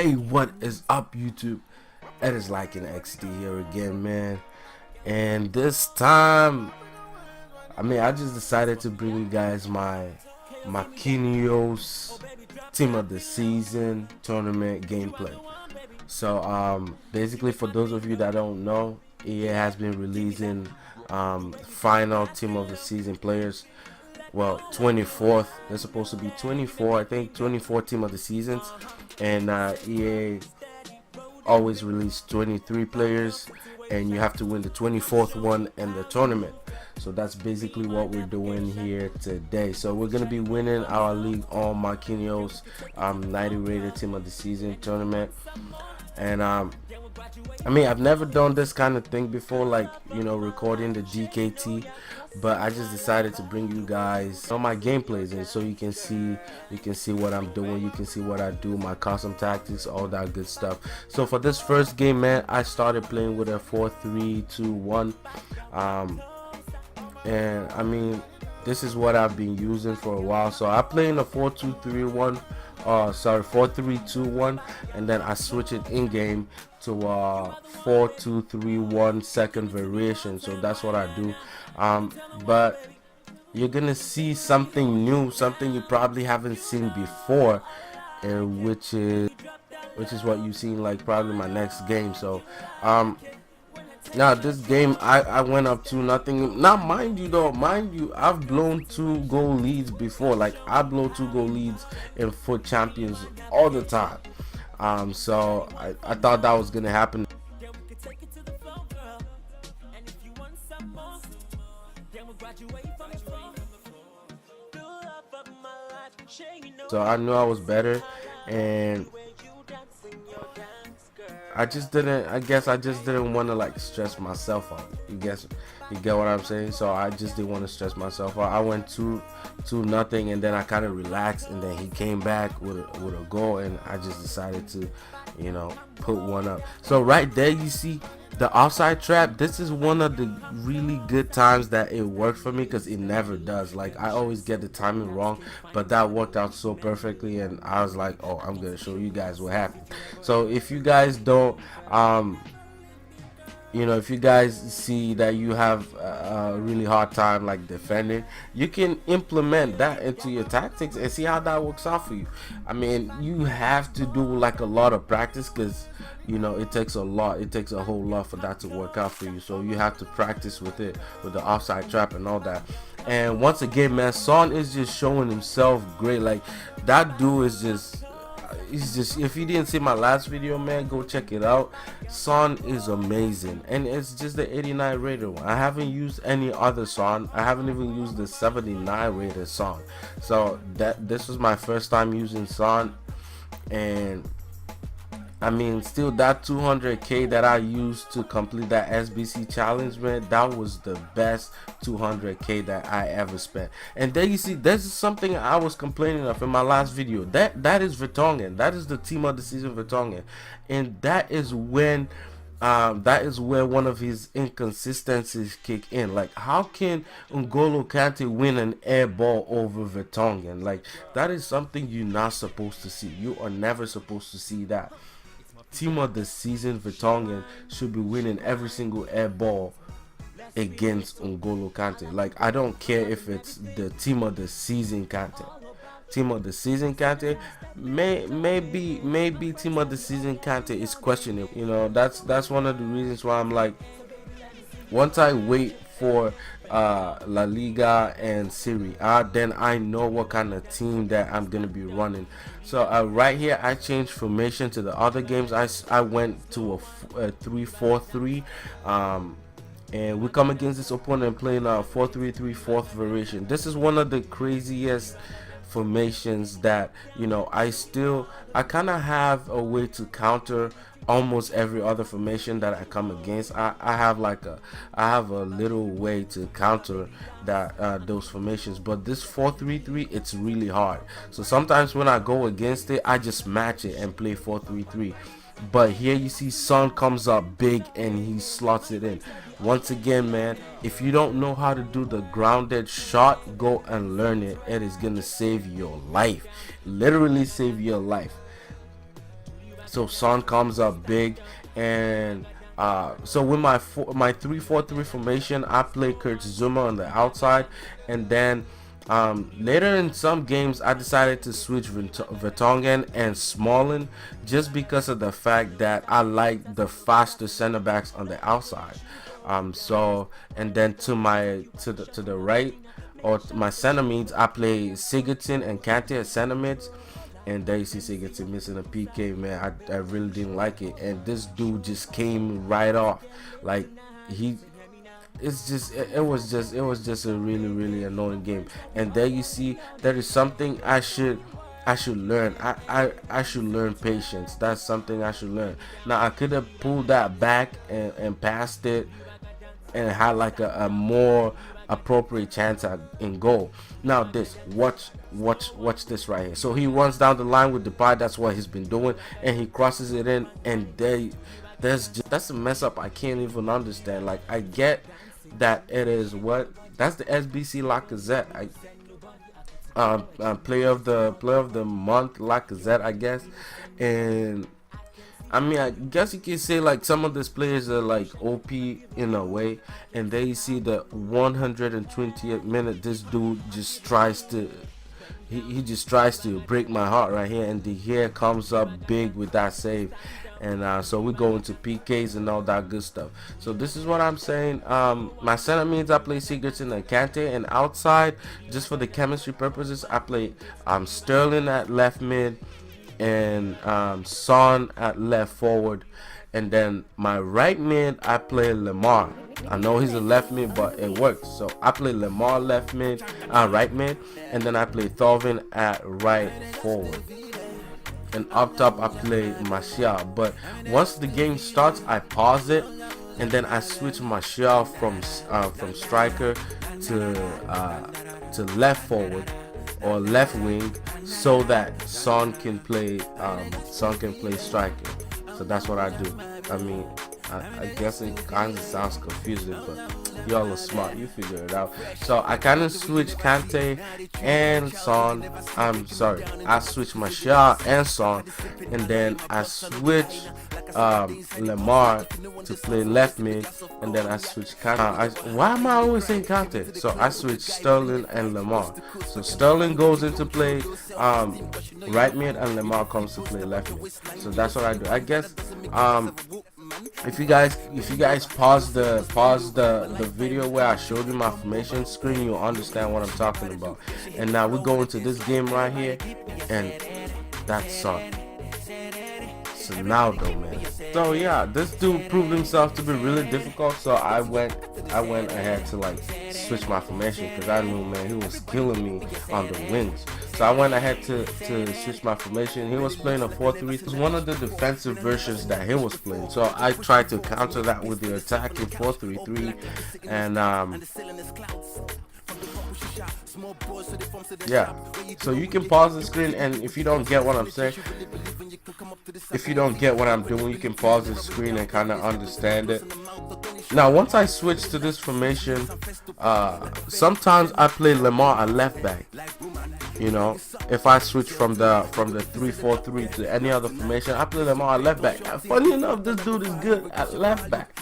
Hey, what is up, YouTube? It is LyKhAnXD here again, man. And this time, I just decided to bring you guys my Marquinhos Team of the Season tournament gameplay. So, basically, for those of you that don't know, EA has been releasing final Team of the Season players. Well, 24th. There's supposed to be 24, I think, 24 Team of the Seasons. And EA always release 23 players, and you have to win the 24th one in the tournament. So that's basically what we're doing here today. So we're gonna be winning our league on Marquinhos 90 rated Team of the Season tournament. And I've never done this kind of thing before, like, you know, recording the GKT, but I just decided to bring you guys all my gameplays, and so you can see what I'm doing, you can see what I do, my custom tactics, all that good stuff. So for this first game, man, I started playing with a 4-3-2-1, and this is what I've been using for a while. So I play in a 4-2-3-1, 4-3-2-1, and then I switch it in game to 4-2-3-1 second variation. So that's what I do. But you're gonna see something new, something you probably haven't seen before, and which is what you've seen, like, probably my next game. So now this game, I went up 2-0. Now mind you, I've blown 2-goal leads before. Like, I blow 2-goal leads in FUT Champions all the time. So I thought that was gonna happen. So I knew I was better, and I guess I just didn't want to, like, stress myself out. You get what I'm saying? So I just didn't want to stress myself out. I went 2-0, and then I kind of relaxed, and then he came back with a goal, and I just decided to, you know, put one up. So right there, you see the offside trap. This is one of the really good times that it worked for me, because it never does. Like, I always get the timing wrong, but that worked out so perfectly, and I was like, oh, I'm gonna show you guys what happened. So if you guys don't if you guys see that you have a really hard time, like, defending, you can implement that into your tactics and see how that works out for you. You have to do, like, a lot of practice, because, you know, it takes a whole lot for that to work out for you. So you have to practice with it, with the offside trap and all that. And once again, man, Son is just showing himself great. Like, that dude is just, if you didn't see my last video, man, go check it out. Son is amazing, and it's just the 89 rated one. I haven't used any other Son. I haven't even used the 79 rated Son. So this was my first time using Son, and still, that 200k that I used to complete that SBC challenge, man, that was the best 200k that I ever spent. And there you see, this is something I was complaining of in my last video. That is Vertonghen. That is the Team of the Season Vertonghen, and that is when where one of his inconsistencies kick in. Like, how can N'Golo Kante win an air ball over Vertonghen? Like, that is something you're not supposed to see. You are never supposed to see that. Team of the Season Vertonghen should be winning every single air ball against N'Golo Kante. Like, I don't care if it's the Team of the Season Kante. Team of the Season Kante, maybe Team of the Season Kante is questionable. You know, that's one of the reasons why I'm like, once I wait for La Liga and Serie A, then I know what kind of team that I'm gonna be running. So right here, I changed formation to the other games. I went to a 3-4-3, and we come against this opponent playing a 4-3-3 fourth variation. This is one of the craziest formations that, you know, I kind of have a way to counter almost every other formation that I come against. I have a little way to counter that those formations, but this 4-3-3, it's really hard. So sometimes when I go against it, I just match it and play 4-3-3. But here you see Son comes up big and he slots it in. Once again, man, if you don't know how to do the grounded shot, go and learn it. It is gonna save your life, literally save your life. So Son comes up big, and so with my 3-4-3 formation, I play Kurt Zuma on the outside, and then later in some games I decided to switch Vertonghen and Smalling, just because of the fact that I like the faster center backs on the outside. So, and then to the right, or my center mids, I play Sigurdsson and Kante as center mids. And there you see Sigurdsson missing a PK, man. I really didn't like it, and this dude just came right off. Like, it was just a really annoying game. And there you see, there is something I should learn. I should learn patience. That's something I should learn. Now I could have pulled that back and passed it and had like a more appropriate chance in goal. Now this, watch this right here. So he runs down the line with Depay. That's what he's been doing, and he crosses it in, and that's a mess up I can't even understand. Like, I get that it is that's the SBC LyKhAnXD. Player of the month LyKhAnXD, I guess. And I mean, I guess you can say like some of these players are like OP in a way, and there you see the 120th minute, this dude just tries to he just tries to break my heart right here, and De Gea comes up big with that save. And so we go into PKs and all that good stuff. So this is what I'm saying. My center means I play Sigurdsson and Kante, and outside, just for the chemistry purposes, I play Sterling at left mid, and Son at left forward. And then my right mid, I play Lemar. I know he's a left mid, but it works. So I play Lemar left mid, right mid, and then I play Thauvin at right forward. And up top I play Martial. But once the game starts, I pause it, and then I switch Martial from striker to left forward or left wing, so that Son can play striker. So that's what I do. I mean, I guess it kind of sounds confusing, but y'all are smart, you figure it out. So I kind of switch Kante and Son. I'm sorry, I switch Martial and Son, and then I switch Lemar to play left mid, and then I switch Kante. Why am I always saying Kante? So I switch Sterling and Lemar. So Sterling goes into play right mid, and Lemar comes to play left mid. So that's what I do. I guess if you guys pause the video where I showed you my formation screen, you'll understand what I'm talking about. And now we go into this game right here, and that's Son. So now though, man. So yeah, this dude proved himself to be really difficult. So I went ahead to like switch my formation, because I knew, man, he was killing me on the wings. So I went ahead to switch my formation. He was playing a 4-3. It was one of the defensive versions that he was playing. So I tried to counter that with the attacking 4-3-3, and yeah. So you can pause the screen, and if you don't get what I'm saying, if you don't get what I'm doing, you can pause the screen and kind of understand it. Now once I switch to this formation, sometimes I play Lemar at left back. You know, if I switch from the 3-4-3 to any other formation, I play Lemar at left back. And funny enough, this dude is good at left back.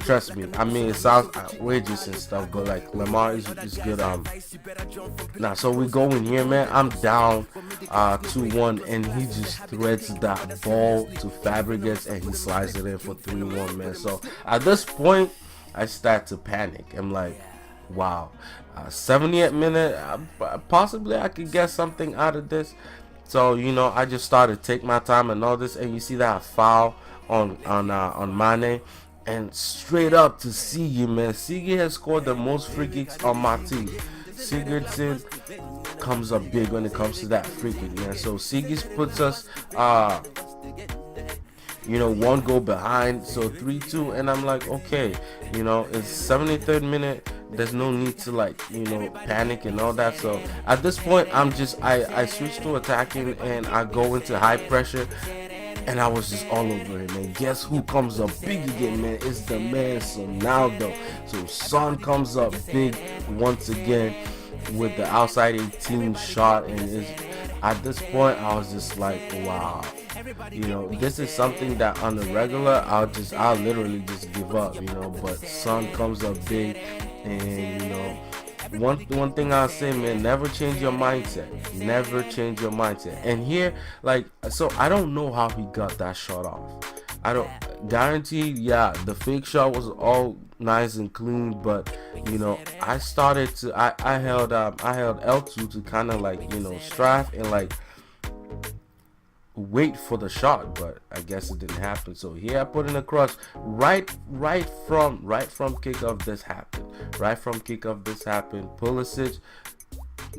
Trust me. I mean, it sounds outrageous and stuff, but like Lemar is good. Now, so we go in here, man. I'm down 2-1, and he just threads that ball to Fabregas, and he slides it in for 3-1, man. So at this point, I start to panic. I'm like, wow, 70th minute, possibly I could get something out of this. So, you know, I just started to take my time and all this, and you see that foul on Mane, and straight up to Sigi, man. Sigi has scored the most free kicks on my team. Sigurdsson comes up big when it comes to that free kick, man. So Sigi puts us you know, 1 goal behind, so 3-2, and I'm like, okay, you know, it's 73rd minute, there's no need to, like, you know, panic and all that. So at this point, I switch to attacking, and I go into high pressure, and I was just all over it, man. Guess who comes up big again, man? It's the man Ronaldo. So Son comes up big once again with the outside 18 shot, and at this point I was just like, wow, You know, this is something that on the regular I'll literally just give up, you know. But Son comes up big, and you know, one thing I'll say, man, never change your mindset. Never change your mindset. And here, like, so I don't know how he got that shot off. I don't guarantee. Yeah, the fake shot was all nice and clean, but you know, I held L2 to kind of like, you know, strafe and like wait for the shot, but I guess it didn't happen. So here I put in a cross right from kickoff. This happened. Right from kickoff, this happened. Pulisic,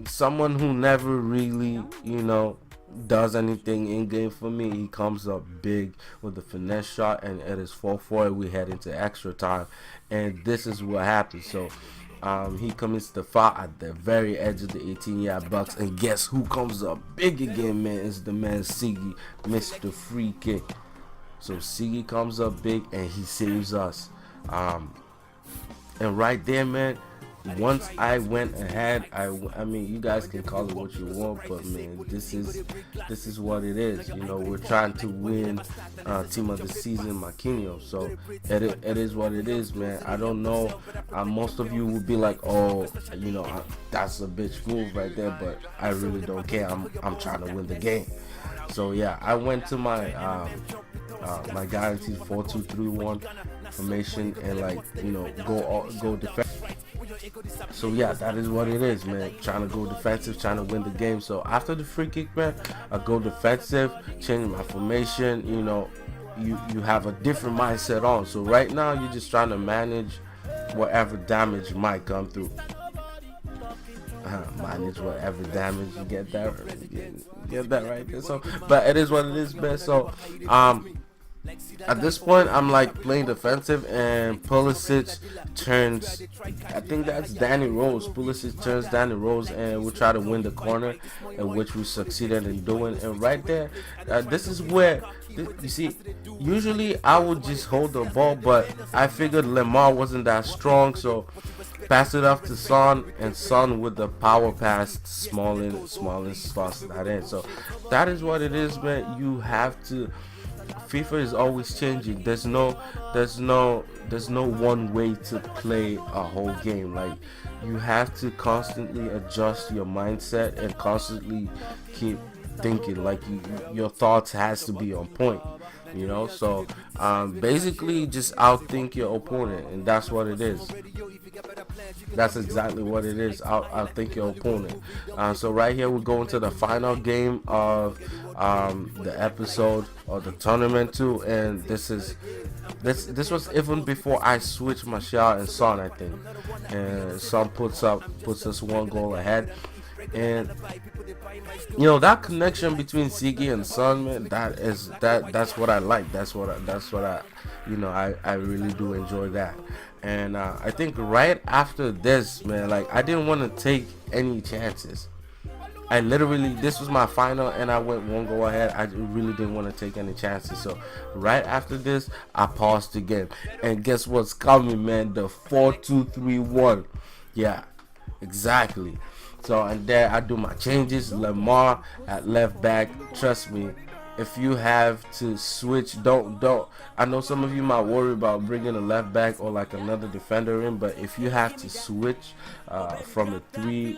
someone who never really, you know, does anything in game for me, he comes up big with the finesse shot, and it is 4-4. We head into extra time, and this is what happens. So he commits the foul at the very edge of the 18-yard box, and guess who comes up big again, man? It's the man Siggy, Mr. Free Kick. So Siggy comes up big, and he saves us. And right there, man, once I went ahead, I mean, you guys can call it what you want, but man, this is what it is. You know, we're trying to win team of the season, Marquinhos. So it is what it is, man. I don't know. Most of you would be like, oh, you know, that's a bitch move right there, but I really don't care. I'm trying to win the game. So yeah, I went to my my guaranteed 4-2-3-1 formation, and like, you know, go defend. So yeah, that is what it is, man. Trying to go defensive, trying to win the game. So after the free kick, man, I go defensive, change my formation. You know, you have a different mindset on. So right now, you're just trying to manage whatever damage might come through. Manage whatever damage. You get that? Get that right there. So, but it is what it is, man. So at this point, I'm like playing defensive, and Pulisic turns, I think that's Danny Rose. Pulisic turns Danny Rose, and we try to win the corner, in which we succeeded in doing. And right there, this is where, you see, usually I would just hold the ball, but I figured Lemar wasn't that strong, so pass it off to Son, and Son with the power pass, Smalling slots that in. So that is what it is, man. You have to. FIFA is always changing. There's no one way to play a whole game. Like, you have to constantly adjust your mindset and constantly keep thinking. Like, your thoughts has to be on point, you know. So basically just outthink your opponent, and that's what it is. That's exactly what it is. Outthink your opponent. So right here we're going to the final game of the episode or the tournament too, and this was even before I switched Martial and Son, I think. And Son puts us 1 goal ahead. And you know, that connection between Siggy and Son, man, that's what I like. That's what I you know, I really do enjoy that. And I think right after this, man, like, I didn't want to take any chances. I literally, this was my final, and I went 1 goal ahead. I really didn't want to take any chances. So right after this, I paused again, and guess what's coming, man? The 4-2-3-1. Yeah, exactly. So, and there I do my changes. Lemar at left back. Trust me, if you have to switch, don't. I know some of you might worry about bringing a left back or like another defender in, but if you have to switch from the 3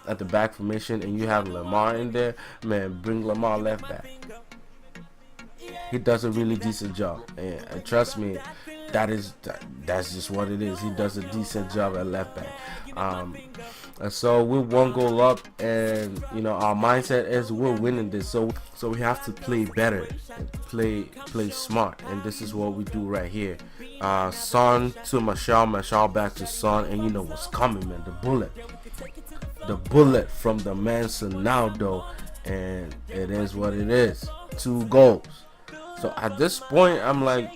at the back formation, and you have Lemar in there, man, bring Lemar left back. He does a really decent job, and trust me, that's just what it is. He does a decent job at left back. And so we're 1 goal up, and you know, our mindset is we're winning this. So we have to play better, and play smart, and this is what we do right here. Son to Martial back to Son, and you know what's coming, man. The bullet from the man Sonaldo, and it is what it is. 2 goals. So at this point, I'm like,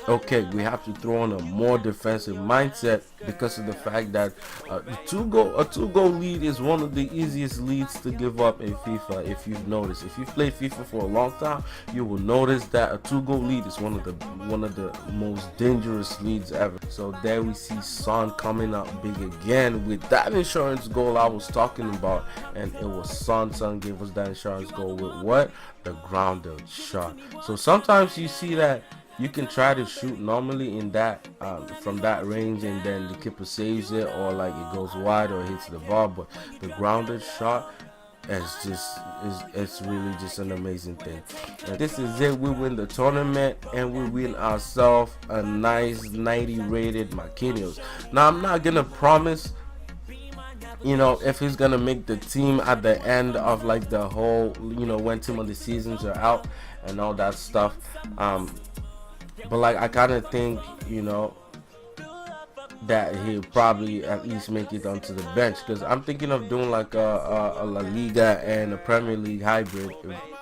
okay, we have to throw on a more defensive mindset because of the fact that a two-goal lead is one of the easiest leads to give up in FIFA. If you've noticed, if you've played FIFA for a long time, you will notice that a two-goal lead is one of the most dangerous leads ever. So there we see Son coming up big again with that insurance goal I was talking about, and it was Son. Son gave us that insurance goal with what? The grounded shot. So sometimes you see that you can try to shoot normally in that from that range, and then the keeper saves it, or like it goes wide or hits the ball. But the grounded shot it's really just an amazing thing. And this is it. We win the tournament and we win ourselves a nice 90 rated Marquinhos. Now I'm not gonna promise, you know, if he's gonna make the team at the end of like the whole, you know, when team of the seasons are out and all that stuff. But like I kind of think, you know, that he'll probably at least make it onto the bench, because I'm thinking of doing like a La Liga and a Premier League hybrid,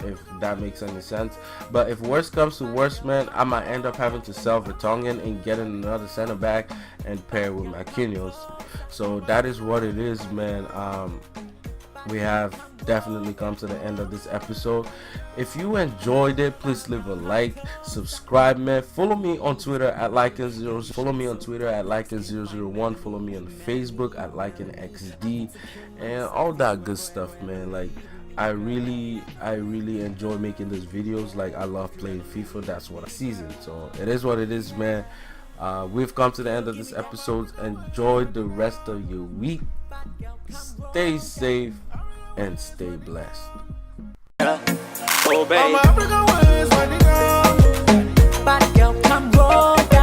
if that makes any sense. But if worst comes to worst, man, I might end up having to sell Vertonghen and getting another center back and pair with Marquinhos. So that is what it is, man. We have definitely come to the end of this episode. If you enjoyed it, please leave a like, subscribe, man. Follow me on Twitter at LyKhAnXD. Follow me on Twitter at LyKhAnXD001. Follow me on Facebook at LyKhAnXD, and all that good stuff, man. Like I really enjoy making these videos. Like I love playing FIFA. That's what I season. So it is what it is, man. We've come to the end of this episode. Enjoy the rest of your week. Stay safe and stay blessed. Oh, baby. Bad girl, come roll.